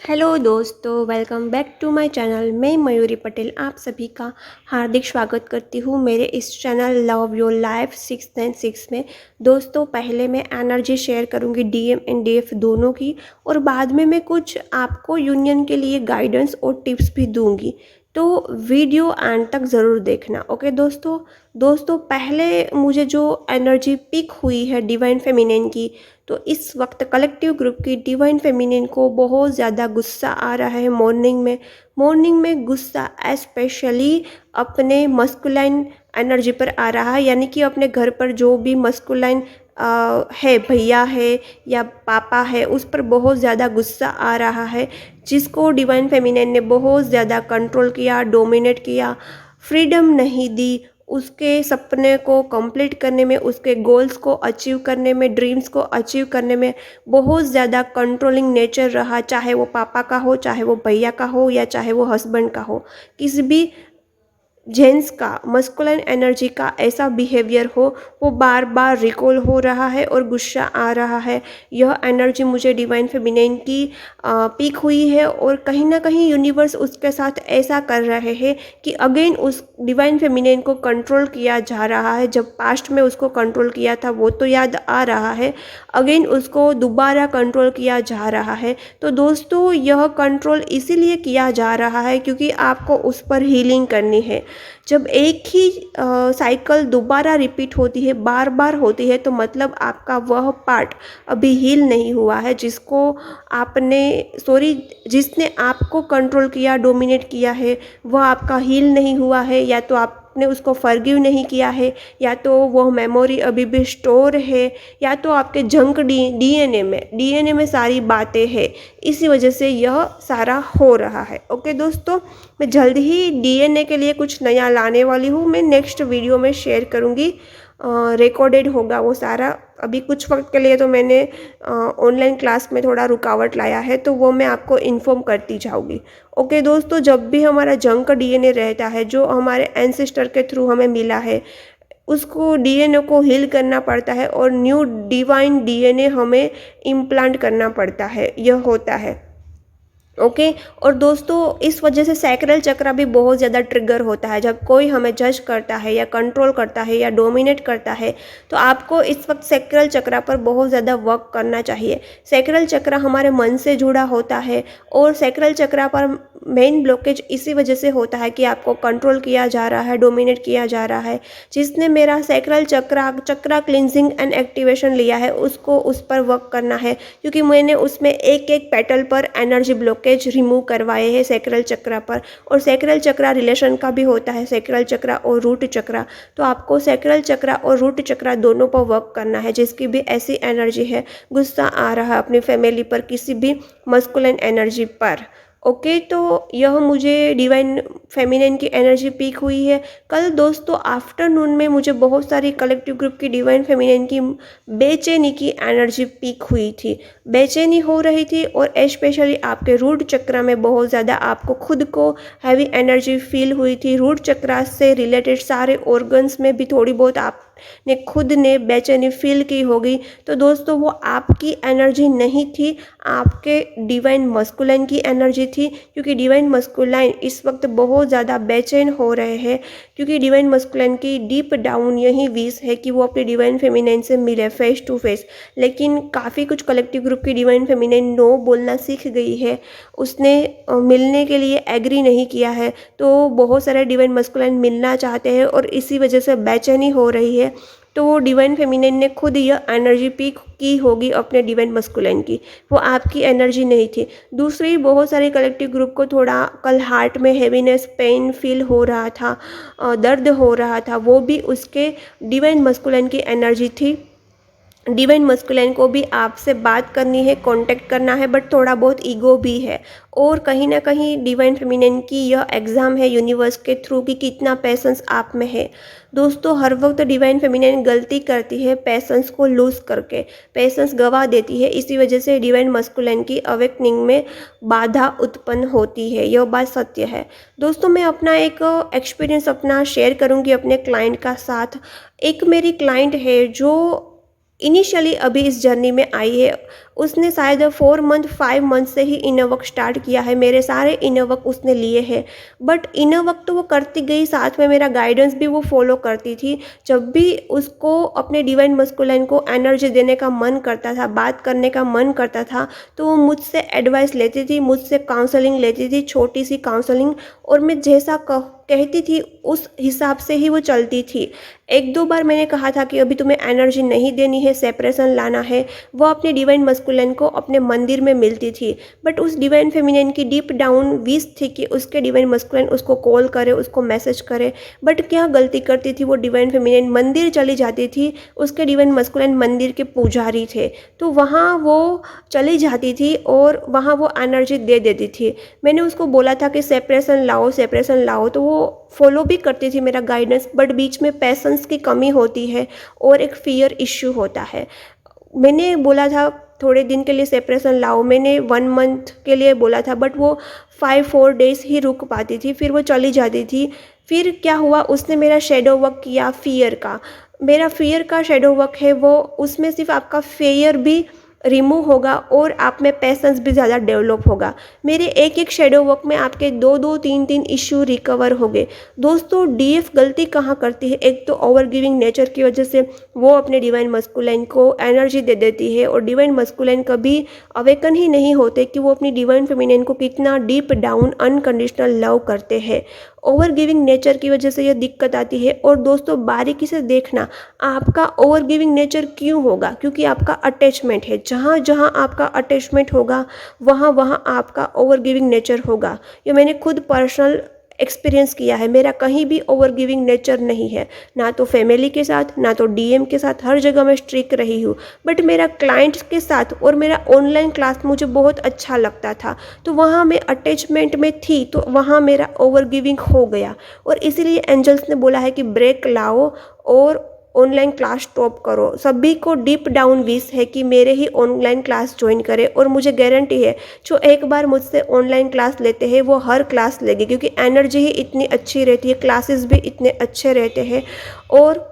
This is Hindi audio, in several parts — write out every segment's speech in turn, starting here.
हेलो दोस्तों, welcome back to my channel. मैं मयूरी पटेल आप सभी का हार्दिक स्वागत करती हूँ मेरे इस चैनल लव योर लाइफ 696 में। दोस्तों, पहले मैं एनर्जी शेयर करूँगी डीएम एंड डीएफ दोनों की, और बाद में मैं कुछ आपको यूनियन के लिए गाइडेंस और टिप्स भी दूंगी। तो वीडियो एंड तक ज़रूर देखना। ओके दोस्तों, पहले मुझे जो एनर्जी पिक हुई है डिवाइन फेमिनिन की, तो इस वक्त कलेक्टिव ग्रुप की डिवाइन फेमिनिन को बहुत ज़्यादा गुस्सा आ रहा है। मॉर्निंग में गुस्सा स्पेशली अपने मस्कुलाइन एनर्जी पर आ रहा है, यानी कि अपने घर पर जो भी मस्कुलाइन है, भैया है या पापा है, उस पर बहुत ज़्यादा गुस्सा आ रहा है, जिसको डिवाइन फेमिनिन ने बहुत ज़्यादा कंट्रोल किया, डोमिनेट किया, फ्रीडम नहीं दी उसके सपने को कंप्लीट करने में, उसके गोल्स को अचीव करने में, ड्रीम्स को अचीव करने में बहुत ज़्यादा कंट्रोलिंग नेचर रहा। चाहे वो पापा का हो, चाहे वो भैया का हो, या चाहे वो हस्बैंड का हो, किसी भी जेंट्स का मस्कुलाइन एनर्जी का ऐसा बिहेवियर हो, वो बार बार रिकॉल हो रहा है और गुस्सा आ रहा है। यह एनर्जी मुझे डिवाइन फेमिनिन की पीक हुई है, और कहीं ना कहीं यूनिवर्स उसके साथ ऐसा कर रहे हैं कि अगेन उस डिवाइन फेमिनिन को कंट्रोल किया जा रहा है। जब पास्ट में उसको कंट्रोल किया था वो तो याद आ रहा है, अगेन उसको दोबारा कंट्रोल किया जा रहा है। तो दोस्तों, यह कंट्रोल इसीलिए किया जा रहा है क्योंकि आपको उस पर हीलिंग करनी है। जब एक ही साइकिल दोबारा रिपीट होती है, बार बार होती है, तो मतलब आपका वह पार्ट अभी हील नहीं हुआ है, जिसने आपको कंट्रोल किया, डोमिनेट किया है, वह आपका हील नहीं हुआ है। या तो आपने उसको फॉरगिव नहीं किया है, या तो वह मेमोरी अभी भी स्टोर है, या तो आपके जंक डीएनए में सारी बातें हैं। इसी वजह से यह सारा हो रहा है। ओके दोस्तों, मैं जल्द ही डीएनए के लिए कुछ नया लाने वाली हूँ। मैं नेक्स्ट वीडियो में शेयर करूँगी, रिकॉर्डेड होगा वो सारा। अभी कुछ वक्त के लिए तो मैंने ऑनलाइन क्लास में थोड़ा रुकावट लाया है, तो वो मैं आपको इन्फॉर्म करती जाऊँगी। ओके दोस्तों, जब भी हमारा जंक डीएनए रहता है, जो हमारे एंसेस्टर के थ्रू हमें मिला है, उसको डीएनए को हील करना पड़ता है, और न्यू डिवाइन डीएनए हमें इम्प्लांट करना पड़ता है। यह होता है। ओके और दोस्तों, इस वजह से सैक्रल चक्र भी बहुत ज़्यादा ट्रिगर होता है। जब कोई हमें जज करता है या कंट्रोल करता है या डोमिनेट करता है, तो आपको इस वक्त सैक्रल चक्र पर बहुत ज़्यादा वर्क करना चाहिए। सैक्रल चक्र हमारे मन से जुड़ा होता है, और सैक्रल चक्र पर मेन ब्लॉकेज इसी वजह से होता है कि आपको कंट्रोल किया जा रहा है, डोमिनेट किया जा रहा है। जिसने मेरा सैक्रल चक्र क्लिनजिंग एंड एक्टिवेशन लिया है, उसको उस पर वर्क करना है, क्योंकि मैंने उसमें एक एक पेटल पर एनर्जी ब्लॉकेज रिमूव करवाए हैं सैक्रल चक्र पर। और सैक्रल चक्र रिलेशन का भी होता है, सैक्रल चक्र और रूट चक्र। तो आपको सैक्रल चक्र और रूट चक्र दोनों पर वर्क करना है। जिसकी भी ऐसी एनर्जी है, गुस्सा आ रहा है अपनी फैमिली पर, किसी भी मस्कुलिन एनर्जी पर, ओके तो यह मुझे डिवाइन फेमिनिन की एनर्जी पीक हुई है। कल दोस्तों आफ्टरनून में मुझे बहुत सारी कलेक्टिव ग्रुप की डिवाइन फेमिनिन की बेचैनी की एनर्जी पीक हुई थी, बेचैनी हो रही थी, और स्पेशली आपके रूट चक्र में बहुत ज़्यादा आपको खुद को हैवी एनर्जी फील हुई थी। रूट चक्र से रिलेटेड सारे ऑर्गन्स में भी थोड़ी बहुत आपने खुद ने बेचैनी फील की होगी। तो दोस्तों, वो आपकी एनर्जी नहीं थी, आपके डिवाइन मस्कुलाइन की एनर्जी थी, क्योंकि डिवाइन मस्कुलाइन इस वक्त बहुत ज़्यादा बेचैन हो रहे हैं, क्योंकि डिवाइन मस्कुलाइन की डीप डाउन यही विश है कि वो अपनी डिवाइन फेमिनाइन से मिले फेस टू फेस। लेकिन काफ़ी कुछ कलेक्टिव ग्रुप की डिवाइन फेमिनाइन नो बोलना सीख गई है, उसने मिलने के लिए एग्री नहीं किया है। तो बहुत सारे डिवाइन मस्कुलाइन मिलना चाहते हैं, और इसी वजह से बेचैनी हो रही है। तो वो डिवाइन फेमिनिन ने खुद यह एनर्जी पीक की होगी अपने डिवाइन मस्कुलाइन की, वो आपकी एनर्जी नहीं थी। दूसरी, बहुत सारे कलेक्टिव ग्रुप को थोड़ा कल हार्ट में हैवीनेस, पेन फील हो रहा था, दर्द हो रहा था, वो भी उसके डिवाइन मस्कुलाइन की एनर्जी थी। डिवाइन मस्कुलाइन को भी आपसे बात करनी है, कांटेक्ट करना है, बट थोड़ा बहुत ईगो भी है। और कहीं ना कहीं डिवाइन फेमिनिन की यह एग्ज़ाम है यूनिवर्स के थ्रू कि कितना पैसेंस आप में है। दोस्तों, हर वक्त डिवाइन फेमिनिन गलती करती है पैसेंस को लूज़ करके, पैसेंस गवा देती है। इसी वजह से डिवाइन मस्कुलाइन की अवेकनिंग में बाधा उत्पन्न होती है, यह बात सत्य है। दोस्तों, मैं अपना एक एक्सपीरियंस अपना शेयर करूँगी अपने क्लाइंट का साथ। एक मेरी क्लाइंट है जो इनिशियली अभी इस जर्नी में आई है, उसने शायद 4 मंथ 5 मंथ से ही इनर वर्क स्टार्ट किया है, मेरे सारे इनर वर्क उसने लिए हैं। बट इनर वर्क तो वो करती गई, साथ में मेरा गाइडेंस भी वो फॉलो करती थी। जब भी उसको अपने डिवाइन मस्कुलिन को एनर्जी देने का मन करता था, बात करने का मन करता था, तो वो मुझसे एडवाइस लेती थी, मुझसे काउंसलिंग लेती थी, छोटी सी काउंसलिंग, और मैं जैसा कहती थी उस हिसाब से ही वो चलती थी। 1-2 बार मैंने कहा था कि अभी तुम्हें एनर्जी नहीं देनी है, सेपरेशन लाना है। वो अपने डिवाइन मस्कुलिन को अपने मंदिर में मिलती थी, बट उस डिवाइन फेमिनिन की डीप डाउन विश थी कि उसके डिवाइन मस्कुलिन उसको कॉल करे, उसको मैसेज करे। बट क्या गलती करती थी वो डिवाइन फेमिनिन, मंदिर चली जाती थी, उसके डिवाइन मस्कुलिन मंदिर के पुजारी थे, तो वहाँ वो चली जाती थी और वहाँ वो एनर्जी दे देती थी। मैंने उसको बोला था कि सेपरेशन लाओ, सेपरेशन लाओ, तो वो फॉलो भी करती थी मेरा गाइडेंस, बट बीच में पेशेंस की कमी होती है और एक फियर इश्यू होता है। मैंने बोला था थोड़े दिन के लिए सेपरेशन लाओ, मैंने 1 मंथ के लिए बोला था, बट वो 5-4 डेज़ ही रुक पाती थी, फिर वो चली जाती थी। फिर क्या हुआ, उसने मेरा शैडो वर्क किया फियर का। मेरा फियर का शैडो वर्क है वो, उसमें सिर्फ आपका फियर भी रिमूव होगा और आप में पेशेंस भी ज़्यादा डेवलप होगा। मेरे एक-एक शैडो वर्क में आपके 2-2 3-3 इश्यू रिकवर हो गए। दोस्तों, डीएफ गलती कहाँ करती है, एक तो ओवर गिविंग नेचर की वजह से वो अपने डिवाइन मस्कुलिन को एनर्जी दे देती है, और डिवाइन मस्कुलिन कभी अवेकन ही नहीं होते कि वो अपनी डिवाइन फेमिनिन को कितना डीप डाउन अनकंडीशनल लव करते हैं। ओवर गिविंग नेचर की वजह से ये दिक्कत आती है। और दोस्तों, बारीकी से देखना, आपका ओवर गिविंग नेचर क्यों होगा, क्योंकि आपका अटैचमेंट है। जहाँ जहाँ आपका अटैचमेंट होगा, वहाँ वहाँ आपका ओवर गिविंग नेचर होगा। ये मैंने खुद पर्सनल एक्सपीरियंस किया है। मेरा कहीं भी ओवर गिविंग नेचर नहीं है, ना तो फैमिली के साथ, ना तो डीएम के साथ, हर जगह मैं स्ट्रिक्ट रही हूँ। बट मेरा क्लाइंट्स के साथ और मेरा ऑनलाइन क्लास मुझे बहुत अच्छा लगता था, तो वहाँ मैं अटैचमेंट में थी, तो वहाँ मेरा ओवर गिविंग हो गया। और इसीलिए एंजल्स ने बोला है कि ब्रेक लाओ और ऑनलाइन क्लास स्टॉप करो। सभी को डीप डाउन विश है कि मेरे ही ऑनलाइन क्लास ज्वाइन करें, और मुझे गारंटी है जो एक बार मुझसे ऑनलाइन क्लास लेते हैं वो हर क्लास लेंगे, क्योंकि एनर्जी ही इतनी अच्छी रहती है, क्लासेस भी इतने अच्छे रहते हैं। और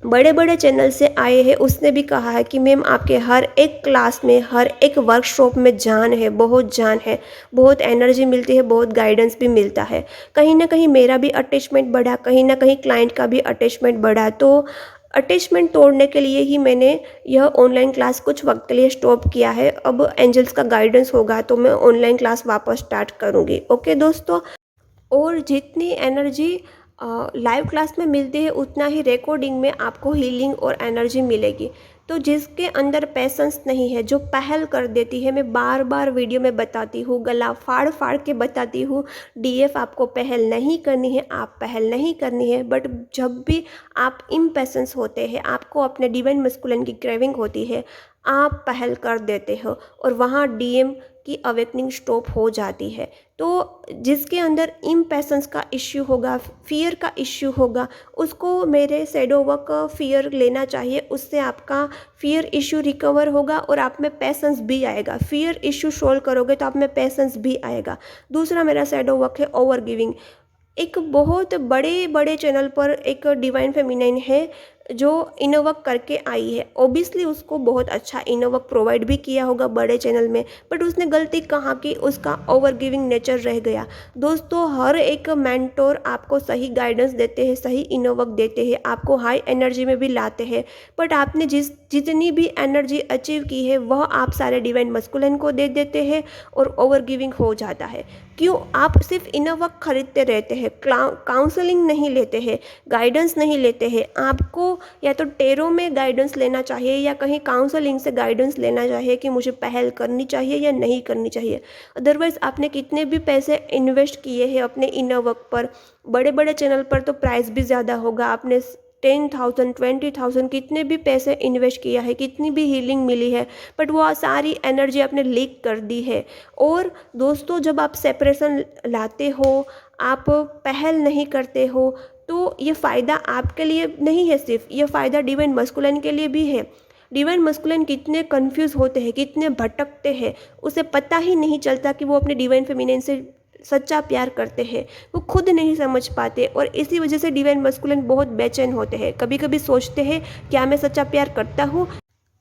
बड़े बड़े चैनल से आए हैं, उसने भी कहा है कि मैम आपके हर एक क्लास में, हर एक वर्कशॉप में जान है, बहुत जान है, बहुत एनर्जी मिलती है, बहुत गाइडेंस भी मिलता है। कहीं ना कहीं मेरा भी अटैचमेंट बढ़ा, कहीं ना कहीं क्लाइंट का भी अटैचमेंट बढ़ा, तो अटैचमेंट तोड़ने के लिए ही मैंने यह ऑनलाइन क्लास कुछ वक्त के लिए स्टॉप किया है। अब एंजल्स का गाइडेंस होगा तो मैं ऑनलाइन क्लास वापस स्टार्ट करूँगी। ओके दोस्तों, और जितनी एनर्जी लाइव क्लास में मिलती है, उतना ही रिकॉर्डिंग में आपको हीलिंग और एनर्जी मिलेगी। तो जिसके अंदर पेशेंस नहीं है, जो पहल कर देती है, मैं बार बार वीडियो में बताती हूँ, गला फाड़ फाड़ के बताती हूँ, डीएफ आपको पहल नहीं करनी है, आप पहल नहीं करनी है। बट जब भी आप इम्पेशेंस होते हैं, आपको अपने डिवाइन मस्कुलिन की क्रेविंग होती है, आप पहल कर देते हो, और वहाँ डीएम की अवेकनिंग स्टॉप हो जाती है। तो जिसके अंदर इम्पेशेंस का इश्यू होगा, फियर का इश्यू होगा, उसको मेरे शैडो वर्क फियर लेना चाहिए। उससे आपका फियर इश्यू रिकवर होगा और आप में पेशेंस भी आएगा। फियर इश्यू सोल्व करोगे तो आप में पेशेंस भी आएगा। दूसरा मेरा शैडो वर्क है ओवर गिविंग। एक बहुत बड़े बड़े चैनल पर एक डिवाइन फेमिनाइन है जो इनर वर्क करके आई है। ऑब्वियसली उसको बहुत अच्छा इनर वर्क प्रोवाइड भी किया होगा बड़े चैनल में, बट उसने गलती कहाँ की, उसका ओवर गिविंग नेचर रह गया। दोस्तों, हर एक मेंटोर आपको सही गाइडेंस देते हैं, सही इनर वर्क देते हैं, आपको हाई एनर्जी में भी लाते हैं, बट आपने जितनी भी एनर्जी अचीव की है वह आप सारे डिवाइन मस्कुलिन को दे देते हैं और ओवर गिविंग हो जाता है। क्यों? आप सिर्फ इनर वर्क खरीदते रहते हैं, काउंसलिंग नहीं लेते हैं, गाइडेंस नहीं लेते हैं। आपको या तो टेरो में गाइडेंस लेना चाहिए या कहीं काउंसलिंग से गाइडेंस लेना चाहिए कि मुझे पहल करनी चाहिए या नहीं करनी चाहिए। अदरवाइज़ आपने कितने भी पैसे इन्वेस्ट किए हैं अपने इनर वर्क पर, बड़े बड़े चैनल पर तो प्राइस भी ज़्यादा होगा, आपने 10,000 20,000 कितने भी पैसे इन्वेस्ट किया है, कितनी भी हीलिंग मिली है, बट वो सारी एनर्जी आपने लीक कर दी है। और दोस्तों, जब आप सेपरेशन लाते हो, आप पहल नहीं करते हो, तो ये फ़ायदा आपके लिए नहीं है सिर्फ, ये फ़ायदा डिवाइन मस्कुलिन के लिए भी है। डिवाइन मस्कुलिन कितने कंफ्यूज होते हैं, कितने भटकते हैं, उसे पता ही नहीं चलता कि वो अपने डिवाइन फेमिनिन से सच्चा प्यार करते हैं, वो खुद नहीं समझ पाते, और इसी वजह से डिवाइन मस्कुलिन बहुत बेचैन होते हैं। कभी कभी सोचते हैं क्या मैं सच्चा प्यार करता हूँ,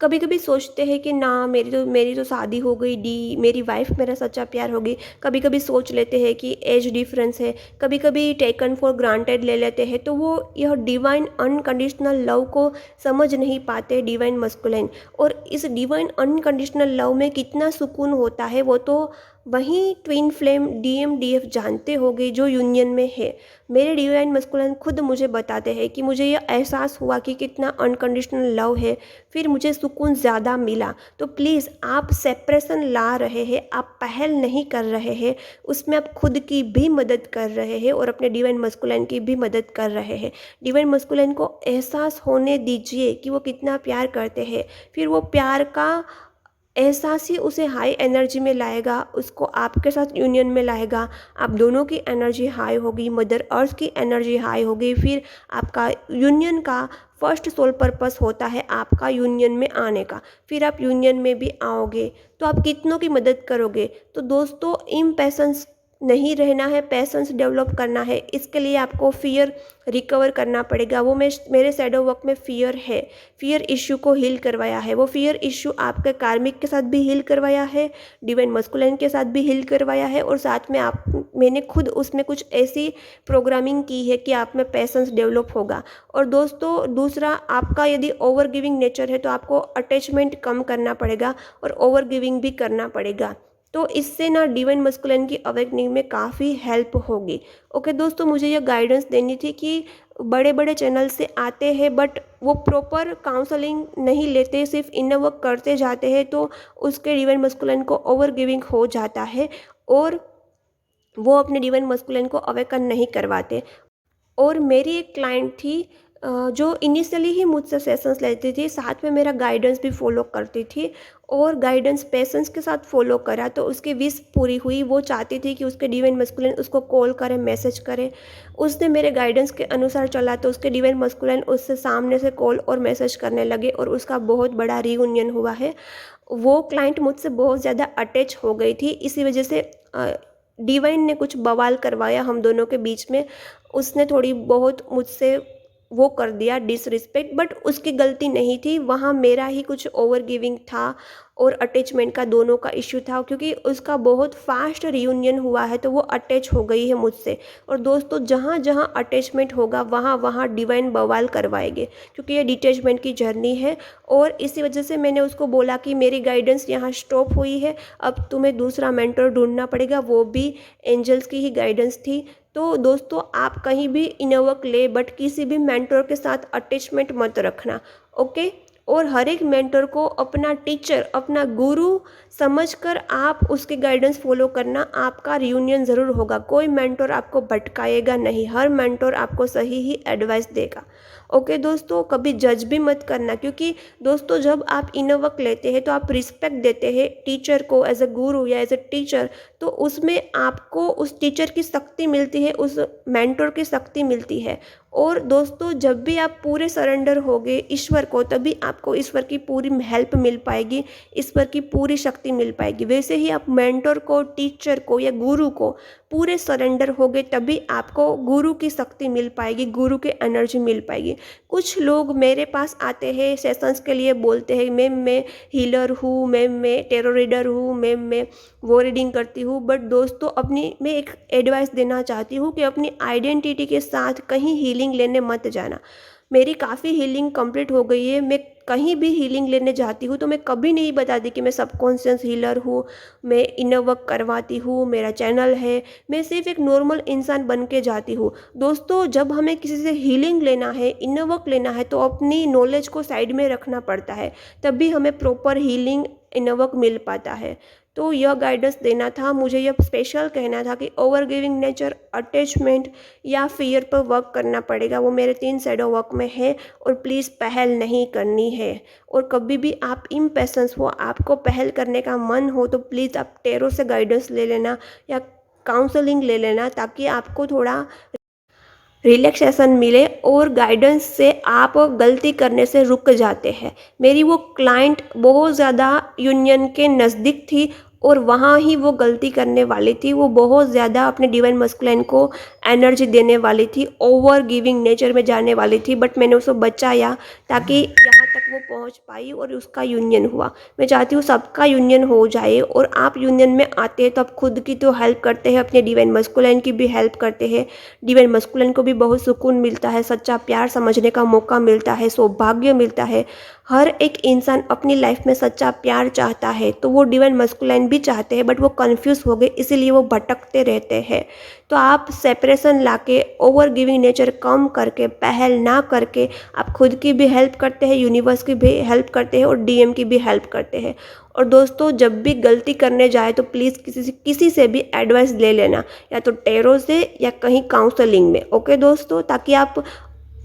कभी कभी सोचते हैं कि ना मेरी तो शादी हो गई, डी मेरी वाइफ मेरा सच्चा प्यार होगी। कभी कभी सोच लेते हैं कि एज डिफरेंस है। कभी कभी टेकन फॉर ग्रांटेड ले लेते हैं, तो वो यह डिवाइन अनकंडीशनल लव को समझ नहीं पाते डिवाइन मस्कुलिन। और इस डिवाइन अनकंडीशनल लव में कितना सुकून होता है वो तो वहीं ट्विन फ्लेम DMDF जानते होंगे जो यूनियन में है। मेरे डिवाइन मस्कुलिन खुद मुझे बताते हैं कि मुझे यह एहसास हुआ कि कितना अनकंडीशनल लव है, फिर मुझे सुकून ज़्यादा मिला। तो प्लीज़ आप सेपरेशन ला रहे हैं, आप पहल नहीं कर रहे हैं, उसमें आप खुद की भी मदद कर रहे हैं और अपने डिवाइन मस्कुलिन की भी मदद कर रहे हैं। डिवाइन मस्कुलिन को एहसास होने दीजिए कि वो कितना प्यार करते हैं, फिर वो प्यार का एहसास ही उसे हाई एनर्जी में लाएगा, उसको आपके साथ यूनियन में लाएगा। आप दोनों की एनर्जी हाई होगी, मदर अर्थ की एनर्जी हाई होगी, फिर आपका यूनियन का फर्स्ट सोल पर्पस होता है आपका यूनियन में आने का। फिर आप यूनियन में भी आओगे तो आप कितनों की मदद करोगे। तो दोस्तों, इम्पेशेंस नहीं रहना है, पैसेंस डेवलप करना है। इसके लिए आपको फियर रिकवर करना पड़ेगा। वो मेरे शैडो वर्क में फियर है, फियर इश्यू को हील करवाया है। वो फियर इश्यू आपके कार्मिक के साथ भी हील करवाया है, डिवाइन मस्कुलिन के साथ भी हील करवाया है, और साथ में मैंने खुद उसमें कुछ ऐसी प्रोग्रामिंग की है कि आप में पैसेंस डेवलप होगा। और दोस्तों, दूसरा, आपका यदि ओवर गिविंग नेचर है तो आपको अटैचमेंट कम करना पड़ेगा और ओवर गिविंग भी करना पड़ेगा। तो इससे ना डिवाइन मस्कुलिन की अवेकनिंग में काफ़ी हेल्प होगी। ओके दोस्तों, मुझे ये गाइडेंस देनी थी कि बड़े बड़े चैनल से आते हैं बट वो प्रॉपर काउंसलिंग नहीं लेते, सिर्फ इनर वर्क करते जाते हैं, तो उसके डिवाइन मस्कुलिन को ओवर गिविंग हो जाता है और वो अपने डिवाइन मस्कुलिन को अवेकन नहीं करवाते। और मेरी एक क्लाइंट थी जो इनिशियली ही मुझसे सेशंस लेती थी, साथ में मेरा गाइडेंस भी फॉलो करती थी, और गाइडेंस पेशेंस के साथ फॉलो करा तो उसकी विश पूरी हुई। वो चाहती थी कि उसके डिवाइन मस्कुलिन उसको कॉल करे, मैसेज करे। उसने मेरे गाइडेंस के अनुसार चला तो उसके डिवाइन मस्कुलिन उससे सामने से कॉल और मैसेज करने लगे और उसका बहुत बड़ा रीयूनियन हुआ है। वो क्लाइंट मुझसे बहुत ज़्यादा अटैच हो गई थी, इसी वजह से डिवाइन ने कुछ बवाल करवाया हम दोनों के बीच में। उसने थोड़ी बहुत मुझसे वो कर दिया डिसरिस्पेक्ट, बट उसकी गलती नहीं थी, वहाँ मेरा ही कुछ ओवर गिविंग था और अटैचमेंट का दोनों का इश्यू था, क्योंकि उसका बहुत फास्ट रियूनियन हुआ है तो वो अटैच हो गई है मुझसे। और दोस्तों, जहाँ जहाँ अटैचमेंट होगा वहाँ वहाँ डिवाइन बवाल करवाएंगे, क्योंकि ये डिटैचमेंट की जर्नी है। और इसी वजह से मैंने उसको बोला कि मेरी गाइडेंस यहाँ स्टॉप हुई है, अब तुम्हें दूसरा मेंटर ढूंढना पड़ेगा, वो भी एंजल्स की ही गाइडेंस थी। तो दोस्तों, आप कहीं भी इनर वर्क ले बट किसी भी मेंटर के साथ अटैचमेंट मत रखना। ओके। और हर एक मेंटर को अपना टीचर, अपना गुरु समझकर आप उसके गाइडेंस फॉलो करना, आपका रियूनियन ज़रूर होगा। कोई मेंटर आपको भटकाएगा नहीं, हर मेंटर आपको सही ही एडवाइस देगा। ओके दोस्तों, कभी जज भी मत करना, क्योंकि दोस्तों जब आप इनर वर्क लेते हैं तो आप रिस्पेक्ट देते हैं टीचर को एज अ गुरु या एज अ टीचर, तो उसमें आपको उस टीचर की शक्ति मिलती है, उस मेंटर की शक्ति मिलती है। और दोस्तों, जब भी आप पूरे सरेंडर होगे ईश्वर को, तभी आपको ईश्वर की पूरी हेल्प मिल पाएगी, ईश्वर की पूरी शक्ति मिल पाएगी। वैसे ही आप मेंटर को, टीचर को या गुरु को पूरे सरेंडर होगे, तभी आपको गुरु की शक्ति मिल पाएगी, गुरु की एनर्जी मिल पाएगी। कुछ लोग मेरे पास आते हैं सेशंस के लिए, बोलते हैं मैम मैं हीलर हूँ, मैम मैं टेरो रीडर हूँ, मैम मैं वो रीडिंग करती हूँ। बट दोस्तों, मैं एक एडवाइस देना चाहती हूँ कि अपनी आइडेंटिटी के साथ कहीं हीलिंग लेने मत जाना। मेरी काफ़ी हीलिंग कंप्लीट हो गई है, मैं कहीं भी हीलिंग लेने जाती हूँ तो मैं कभी नहीं बताती कि मैं सबकॉन्शियस हीलर हूँ, मैं इनर वर्क करवाती हूँ, मेरा चैनल है। मैं सिर्फ एक नॉर्मल इंसान बन के जाती हूँ। दोस्तों, जब हमें किसी से हीलिंग लेना है, इनर वर्क लेना है, तो अपनी नॉलेज को साइड में रखना पड़ता है, तभी हमें प्रॉपर हीलिंग इनर वर्क मिल पाता है। तो यह गाइडेंस देना था मुझे, यह स्पेशल कहना था कि ओवर गिविंग नेचर, अटैचमेंट या फियर पर वर्क करना पड़ेगा। वो मेरे 3 शैडो वर्क में है और प्लीज़ पहल नहीं करनी है। और कभी भी आप इम्पेशेंस हो, आपको पहल करने का मन हो, तो प्लीज़ आप टेरो से गाइडेंस ले लेना या काउंसलिंग ले लेना, ताकि आपको थोड़ा रिलैक्सेशन मिले और गाइडेंस से आप गलती करने से रुक जाते हैं। मेरी वो क्लाइंट बहुत ज़्यादा यूनियन के नज़दीक थी और वहाँ ही वो गलती करने वाली थी। वो बहुत ज़्यादा अपने डिवाइन मस्कुलिन को एनर्जी देने वाली थी, ओवर गिविंग नेचर में जाने वाली थी, बट मैंने उसको बचाया ताकि यहाँ तक वो पहुँच पाई और उसका यूनियन हुआ। मैं चाहती हूँ सबका यूनियन हो जाए, और आप यूनियन में आते हैं तो आप खुद की तो हेल्प करते हैं, अपने डिवाइन मस्कुलिन की भी हेल्प करते हैं। डिवाइन मस्कुलिन को भी बहुत सुकून मिलता है, सच्चा प्यार समझने का मौका मिलता है, सौभाग्य मिलता है। हर एक इंसान अपनी लाइफ में सच्चा प्यार चाहता है, तो वो डिवाइन मस्कुलिन भी चाहते हैं, बट वो कंफ्यूज हो गए, इसीलिए वो भटकते रहते हैं। तो आप सेपरेशन लाके, ओवर गिविंग नेचर कम करके, पहल ना करके आप खुद की भी हेल्प करते हैं, यूनिवर्स की भी हेल्प करते हैं और डीएम की भी हेल्प करते हैं। और दोस्तों, जब भी गलती करने जाए तो प्लीज़ किसी से भी एडवाइस ले लेना, या तो टैरो से या कहीं काउंसलिंग में। ओके दोस्तों, ताकि आप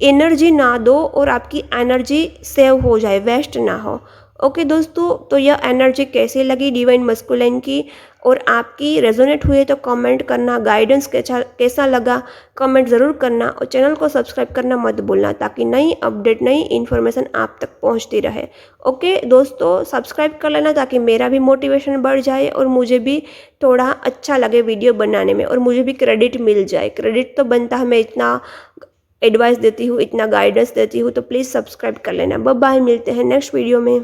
एनर्जी ना दो और आपकी एनर्जी सेव हो जाए, वेस्ट ना हो। ओके दोस्तों, तो यह एनर्जी कैसी लगी डिवाइन मस्कुलिन की, और आपकी रेजोनेट हुई तो कमेंट करना। गाइडेंस कैसा लगा कमेंट ज़रूर करना, और चैनल को सब्सक्राइब करना मत भूलना, ताकि नई अपडेट, नई इन्फॉर्मेशन आप तक पहुंचती रहे। ओके दोस्तों, सब्सक्राइब कर लेना ताकि मेरा भी मोटिवेशन बढ़ जाए और मुझे भी थोड़ा अच्छा लगे वीडियो बनाने में, और मुझे भी क्रेडिट मिल जाए। क्रेडिट तो बनता है, मैं इतना एडवाइस देती हूँ, इतना गाइडेंस देती हूँ, तो प्लीज़ सब्सक्राइब कर लेना। बाय बाय, मिलते हैं नेक्स्ट वीडियो में।